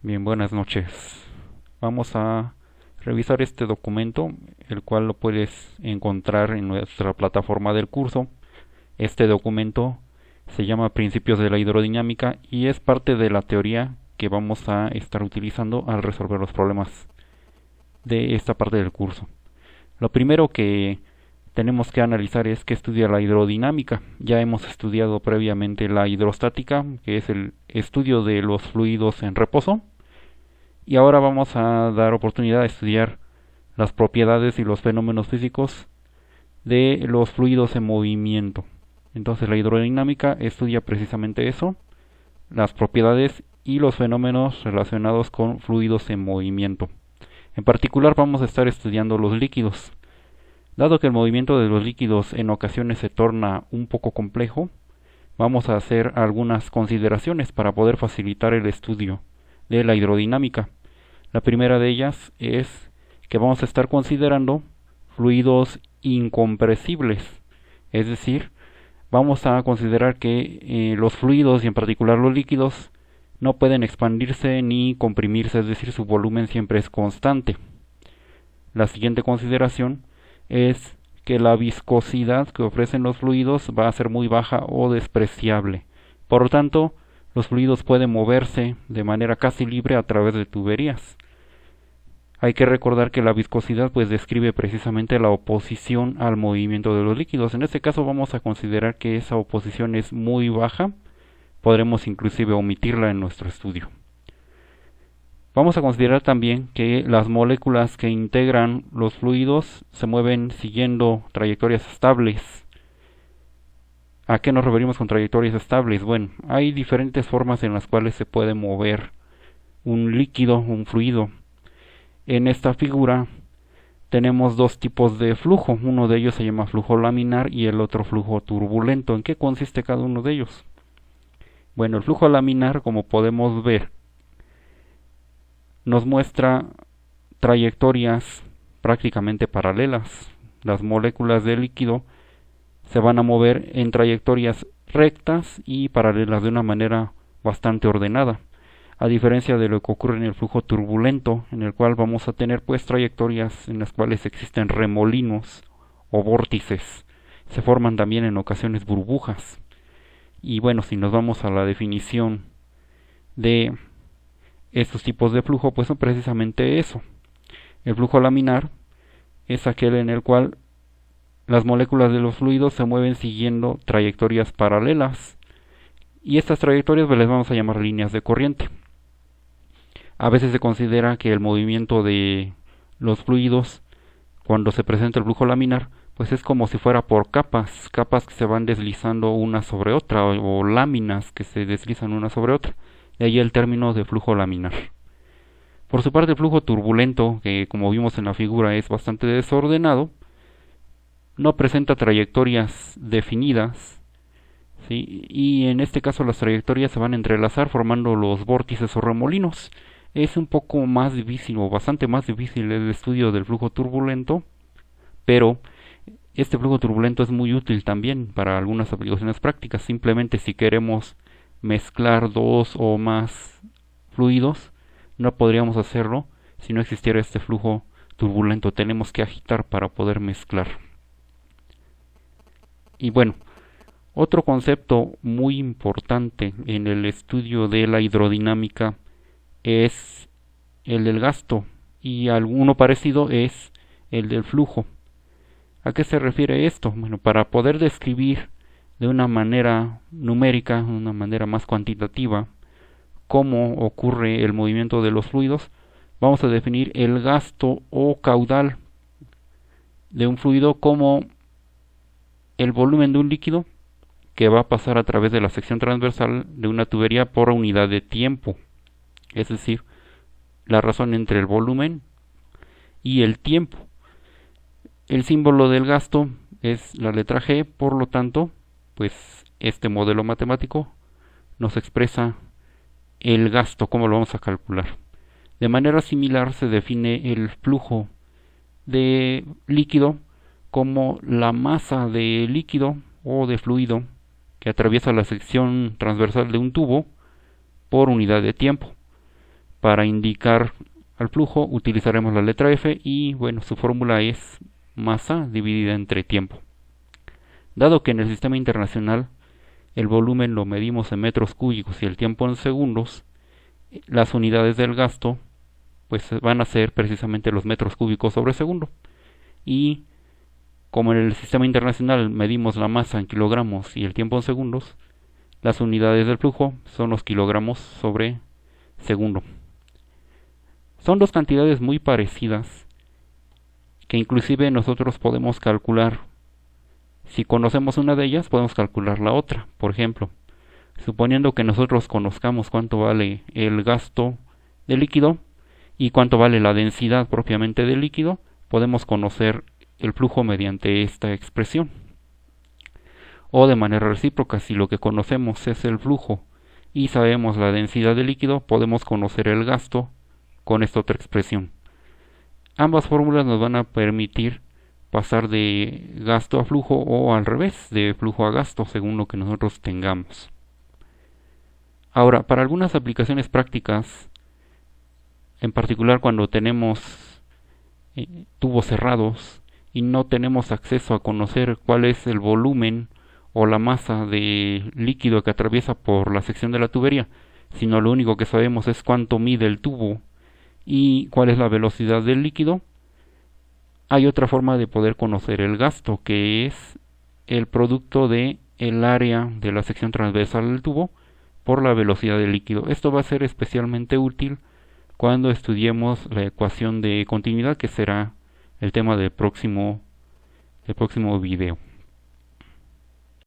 Bien, buenas noches. Vamos a revisar este documento, el cual lo puedes encontrar en nuestra plataforma del curso. Este documento se llama Principios de la Hidrodinámica y es parte de la teoría que vamos a estar utilizando al resolver los problemas de esta parte del curso. Lo primero que tenemos que analizar es qué estudia la hidrodinámica. Ya hemos estudiado previamente la hidrostática, que es el estudio de los fluidos en reposo. Y ahora vamos a dar oportunidad a estudiar las propiedades y los fenómenos físicos de los fluidos en movimiento. Entonces la hidrodinámica estudia precisamente eso, las propiedades y los fenómenos relacionados con fluidos en movimiento. En particular vamos a estar estudiando los líquidos. Dado que el movimiento de los líquidos en ocasiones se torna un poco complejo, vamos a hacer algunas consideraciones para poder facilitar el estudio de la hidrodinámica. La primera de ellas es que vamos a estar considerando fluidos incompresibles, es decir, vamos a considerar que los fluidos y en particular los líquidos no pueden expandirse ni comprimirse, es decir, su volumen siempre es constante. La siguiente consideración es que la viscosidad que ofrecen los fluidos va a ser muy baja o despreciable. Por lo tanto, los fluidos pueden moverse de manera casi libre a través de tuberías. Hay que recordar que la viscosidad pues describe precisamente la oposición al movimiento de los líquidos. En este caso vamos a considerar que esa oposición es muy baja. Podremos inclusive omitirla en nuestro estudio. Vamos a considerar también que las moléculas que integran los fluidos se mueven siguiendo trayectorias estables. ¿A qué nos referimos con trayectorias estables? Bueno, hay diferentes formas en las cuales se puede mover un líquido, un fluido. En esta figura tenemos dos tipos de flujo. Uno de ellos se llama flujo laminar y el otro flujo turbulento. ¿En qué consiste cada uno de ellos? Bueno, el flujo laminar, como podemos ver, nos muestra trayectorias prácticamente paralelas. Las moléculas de líquido se van a mover en trayectorias rectas y paralelas de una manera bastante ordenada, a diferencia de lo que ocurre en el flujo turbulento, en el cual vamos a tener pues trayectorias en las cuales existen remolinos o vórtices. Se forman también en ocasiones burbujas. Y bueno, si nos vamos a la definición de estos tipos de flujo, pues son precisamente eso. El flujo laminar es aquel en el cual las moléculas de los fluidos se mueven siguiendo trayectorias paralelas y estas trayectorias les vamos a llamar líneas de corriente. A veces se considera que el movimiento de los fluidos cuando se presenta el flujo laminar pues es como si fuera por capas, capas que se van deslizando una sobre otra o láminas que se deslizan una sobre otra. De ahí el término de flujo laminar. Por su parte el flujo turbulento, que como vimos en la figura es bastante desordenado, no presenta trayectorias definidas, ¿sí? Y en este caso las trayectorias se van a entrelazar formando los vórtices o remolinos. Es un poco más difícil o bastante más difícil el estudio del flujo turbulento, pero este flujo turbulento es muy útil también para algunas aplicaciones prácticas. Simplemente si queremos mezclar dos o más fluidos, no podríamos hacerlo si no existiera este flujo turbulento. Tenemos que agitar para poder mezclar. Y bueno, otro concepto muy importante en el estudio de la hidrodinámica es el del gasto y alguno parecido es el del flujo. ¿A qué se refiere esto? Bueno, para poder describir de una manera numérica, una manera más cuantitativa, cómo ocurre el movimiento de los fluidos, vamos a definir el gasto o caudal de un fluido como el volumen de un líquido que va a pasar a través de la sección transversal de una tubería por unidad de tiempo. Es decir, la razón entre el volumen y el tiempo. El símbolo del gasto es la letra G, por lo tanto, pues este modelo matemático nos expresa el gasto, cómo lo vamos a calcular. De manera similar se define el flujo de líquido como la masa de líquido o de fluido que atraviesa la sección transversal de un tubo por unidad de tiempo. Para indicar al flujo utilizaremos la letra F y bueno, su fórmula es masa dividida entre tiempo. Dado que en el sistema internacional el volumen lo medimos en metros cúbicos y el tiempo en segundos, las unidades del gasto pues van a ser precisamente los metros cúbicos sobre segundo. Y como en el sistema internacional medimos la masa en kilogramos y el tiempo en segundos, las unidades del flujo son los kilogramos sobre segundo. Son dos cantidades muy parecidas que inclusive nosotros podemos calcular. Si conocemos una de ellas, podemos calcular la otra. Por ejemplo, suponiendo que nosotros conozcamos cuánto vale el gasto de líquido y cuánto vale la densidad propiamente del líquido, podemos conocer el flujo mediante esta expresión. O de manera recíproca, si lo que conocemos es el flujo y sabemos la densidad del líquido, podemos conocer el gasto con esta otra expresión. Ambas fórmulas nos van a permitir pasar de gasto a flujo o al revés, de flujo a gasto, según lo que nosotros tengamos. Ahora, para algunas aplicaciones prácticas, en particular cuando tenemos tubos cerrados y no tenemos acceso a conocer cuál es el volumen o la masa de líquido que atraviesa por la sección de la tubería, sino lo único que sabemos es cuánto mide el tubo y cuál es la velocidad del líquido, hay otra forma de poder conocer el gasto, que es el producto de el área de la sección transversal del tubo por la velocidad del líquido. Esto va a ser especialmente útil cuando estudiemos la ecuación de continuidad, que será el tema del próximo video.